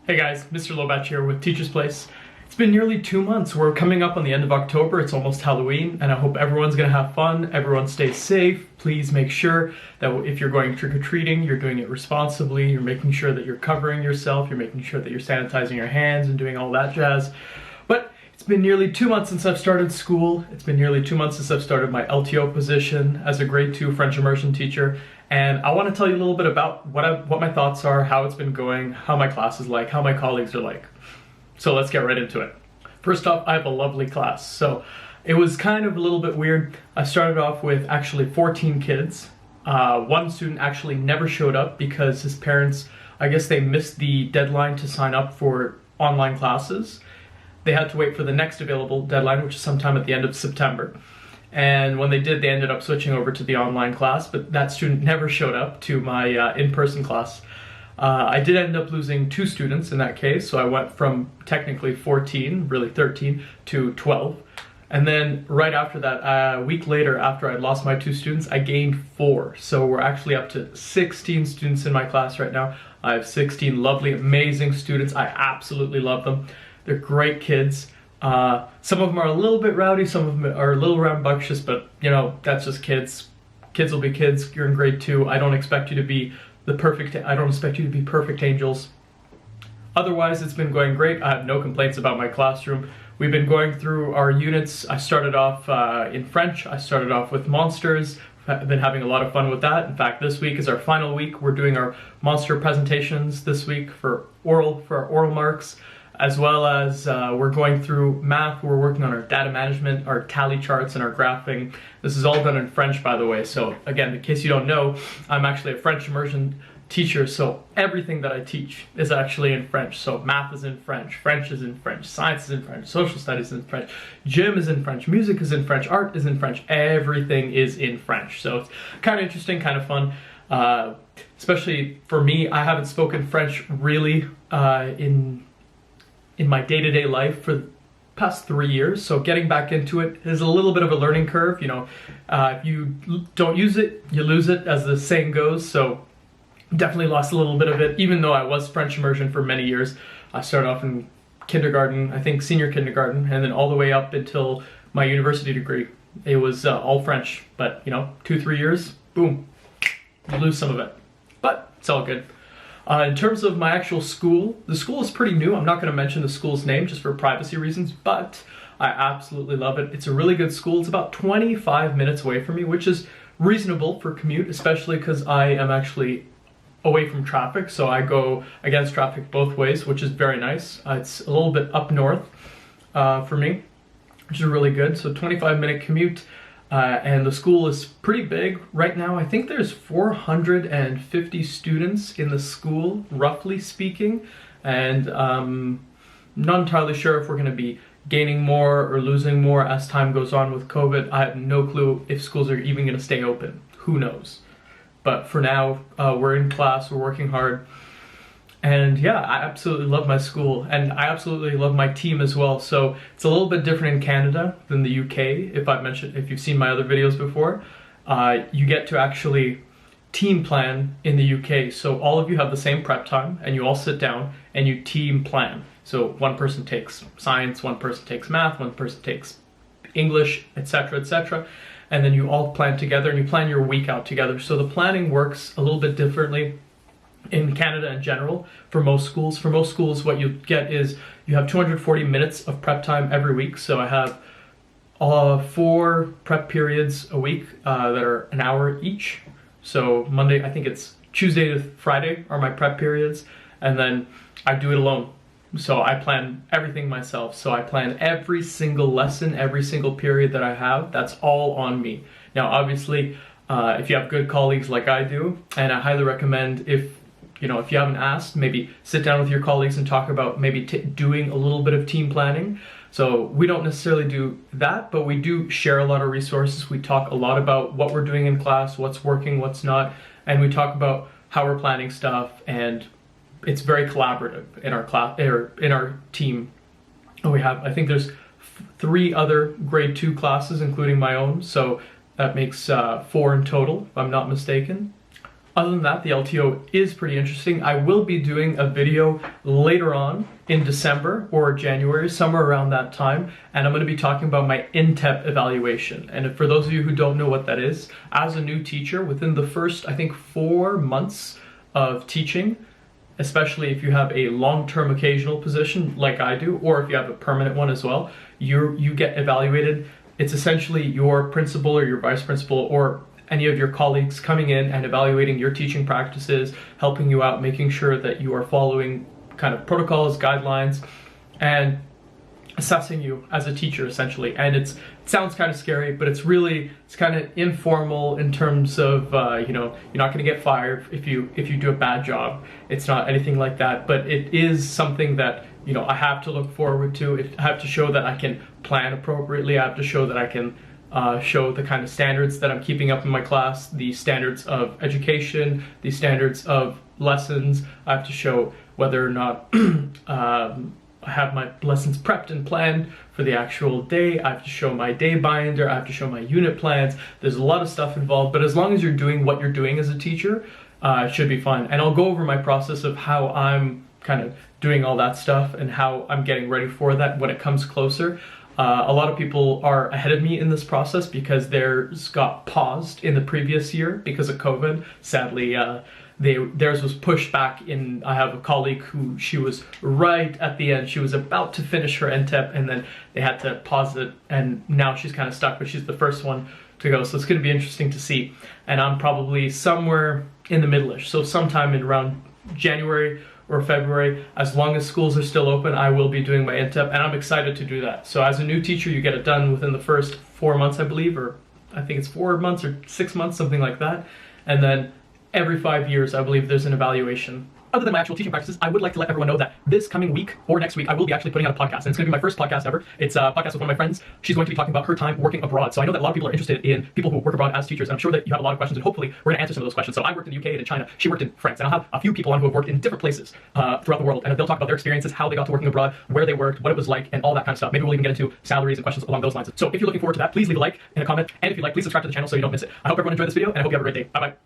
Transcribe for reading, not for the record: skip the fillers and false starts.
Hey guys, Mr. Lobach here with Teacher's Place. It's been nearly 2 months. We're coming up on the end of October. It's almost Halloween, and I hope everyone's gonna have fun. Everyone stay safe. Please make sure that if you're going trick-or-treating, you're doing it responsibly. You're making sure that you're covering yourself. You're making sure that you're sanitizing your hands and doing all that jazz. But it's been nearly 2 months since I've started school. It's been nearly 2 months since I've started my LTO position as a grade 2 French immersion teacher. And I want to tell you a little bit about what my thoughts are, how it's been going, how my class is like, how my colleagues are like. So let's get right into it. First off, I have a lovely class. So it was kind of a little bit weird. I started off with actually 14 kids. One student actually never showed up because his parents, I guess they missed the deadline to sign up for online classes. They had to wait for the next available deadline, which is sometime at the end of September. And when they did, they ended up switching over to the online class, but that student never showed up to my in-person class. I did end up losing 2 students in that case, so I went from technically 14, really 13, to 12. And then right after that, a week later, after I'd lost my 2 students, I gained 4. So we're actually up to 16 students in my class right now. I have 16 lovely, amazing students. I absolutely love them. They're great kids. Some of them are a little bit rowdy, some of them are a little rambunctious, but you know, that's just kids. Kids will be kids. You're in grade 2. I don't expect you to be perfect angels. Otherwise, it's been going great. I have no complaints about my classroom. We've been going through our units. I started off in French. I started off with monsters. I've been having a lot of fun with that. In fact, this week is our final week. We're doing our monster presentations this week for our oral marks, as well as we're going through math. We're working on our data management, our tally charts, and our graphing. This is all done in French, by the way. So again, in case you don't know, I'm actually a French immersion teacher, so everything that I teach is actually in French. So math is in French, French is in French, science is in French, social studies is in French, gym is in French, music is in French, art is in French, everything is in French. So it's kind of interesting, kind of fun. Especially for me, I haven't spoken French really in my day-to-day life for the past 3 years, so getting back into it is a little bit of a learning curve. You know, if you don't use it, you lose it, as the saying goes. So definitely lost a little bit of it, even though I was French immersion for many years. I started off in kindergarten, I think senior kindergarten, and then all the way up until my university degree. It was all French, but you know, 2-3 years, boom, you lose some of it. But it's all good. In terms of my actual school, the school is pretty new. I'm not going to mention the school's name just for privacy reasons, but I absolutely love it. It's a really good school. It's about 25 minutes away from me, which is reasonable for commute, especially because I am actually away from traffic, so I go against traffic both ways, which is very nice. It's a little bit up north for me, which is really good. So 25-minute commute, and the school is pretty big. Right now, I think there's 450 students in the school, roughly speaking, and not entirely sure if we're going to be gaining more or losing more as time goes on with COVID. I have no clue if schools are even going to stay open. Who knows? But for now, we're in class, we're working hard. And yeah, I absolutely love my school, and I absolutely love my team as well. So it's a little bit different in Canada than the UK. If you've seen my other videos before, you get to actually team plan in the UK. So all of you have the same prep time, and you all sit down and you team plan. So one person takes science, one person takes math, one person takes English, etc., etc. And then you all plan together and you plan your week out together. So the planning works a little bit differently in Canada in general for most schools. For most schools, what you get is you have 240 minutes of prep time every week. So I have 4 prep periods a week that are an hour each. So Monday, I think it's Tuesday to Friday are my prep periods. And then I do it alone. So I plan everything myself. So I plan every single lesson, every single period that I have. That's all on me. Now, obviously, if you have good colleagues like I do, and I highly recommend if you haven't asked, maybe sit down with your colleagues and talk about maybe doing a little bit of team planning. So we don't necessarily do that, but we do share a lot of resources. We talk a lot about what we're doing in class, what's working, what's not, and we talk about how we're planning stuff, and it's very collaborative in our class, or in our team. I think there's 3 other grade 2 classes, including my own, so that makes 4 in total, if I'm not mistaken. Other than that, the LTO is pretty interesting. I will be doing a video later on in December or January, somewhere around that time, and I'm going to be talking about my INTEP evaluation. And for those of you who don't know what that is, as a new teacher, within the first, I think, 4 months of teaching, especially if you have a long-term occasional position like I do, or if you have a permanent one as well, you get evaluated. It's essentially your principal or your vice principal or any of your colleagues coming in and evaluating your teaching practices, helping you out, making sure that you are following kind of protocols, guidelines, and assessing you as a teacher, essentially. And it sounds kind of scary, but it's kind of informal in terms of, you're not going to get fired if you do a bad job. It's not anything like that, but it is something that, I have to look forward to. I have to show that I can plan appropriately. I have to show that I can show the kind of standards that I'm keeping up in my class, the standards of education, the standards of lessons. I have to show whether or not I have my lessons prepped and planned for the actual day. I have to show my day binder. I have to show my unit plans. There's a lot of stuff involved, but as long as you're doing what you're doing as a teacher, it should be fun. And I'll go over my process of how I'm kind of doing all that stuff and how I'm getting ready for that when it comes closer. A lot of people are ahead of me in this process because theirs got paused in the previous year because of COVID. Sadly, theirs was pushed back in. I have a colleague who she was right at the end. She was about to finish her NTEP and then they had to pause it, and now she's kind of stuck, but she's the first one to go. So it's going to be interesting to see. And I'm probably somewhere in the middle-ish. So sometime in around January or February, as long as schools are still open, I will be doing my NTEP, and I'm excited to do that. So as a new teacher, you get it done within the first 4 months, I believe, or I think it's 4 months or 6 months, something like that. And then every 5 years, I believe there's an evaluation. Other than my actual teaching practices, I would like to let everyone know that this coming week or next week, I will be actually putting out a podcast, and it's going to be my first podcast ever. It's a podcast with one of my friends. She's going to be talking about her time working abroad. So I know that a lot of people are interested in people who work abroad as teachers, and I'm sure that you have a lot of questions, and hopefully we're going to answer some of those questions. So I worked in the UK and in China. She worked in France, and I'll have a few people on who have worked in different places throughout the world, and they'll talk about their experiences, how they got to working abroad, where they worked, what it was like, and all that kind of stuff. Maybe we'll even get into salaries and questions along those lines. So if you're looking forward to that, please leave a like and a comment, and if you'd like, please subscribe to the channel so you don't miss it. I hope everyone enjoyed this video, and I hope you have a great day. Bye-bye.